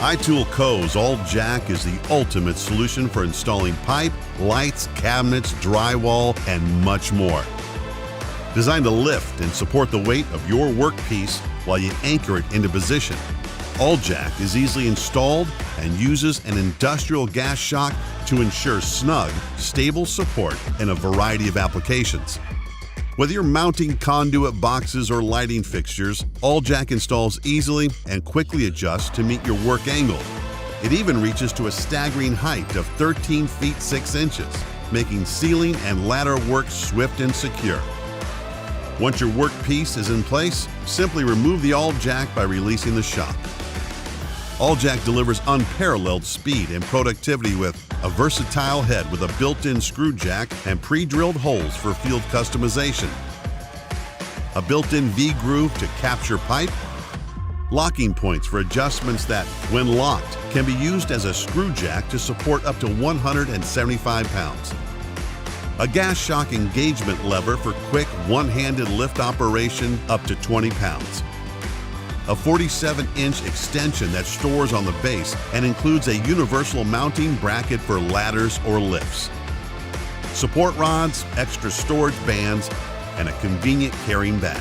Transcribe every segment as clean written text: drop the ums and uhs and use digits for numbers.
iTOOLco's All Jack is the ultimate solution for installing pipe, lights, cabinets, drywall, and much more. Designed to lift and support the weight of your workpiece while you anchor it into position, All Jack is easily installed and uses an industrial gas shock to ensure snug, stable support in a variety of applications. Whether you're mounting conduit boxes or lighting fixtures, All Jack installs easily and quickly adjusts to meet your work angle. It even reaches to a staggering height of 13 feet 6 inches, making ceiling and ladder work swift and secure. Once your workpiece is in place, simply remove the All Jack by releasing the shock. All Jack delivers unparalleled speed and productivity with a versatile head with a built-in screw jack and pre-drilled holes for field customization, a built-in V-groove to capture pipe, locking points for adjustments that, when locked, can be used as a screw jack to support up to 175 pounds, a gas shock engagement lever for quick one-handed lift operation up to 20 pounds, a 47-inch extension that stores on the base and includes a universal mounting bracket for ladders or lifts, support rods, extra storage bands, and a convenient carrying bag.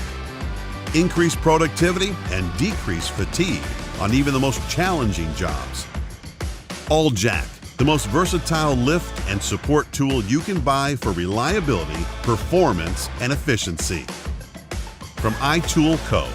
Increase productivity and decrease fatigue on even the most challenging jobs. All Jack, the most versatile lift and support tool you can buy for reliability, performance, and efficiency. From iTOOLco,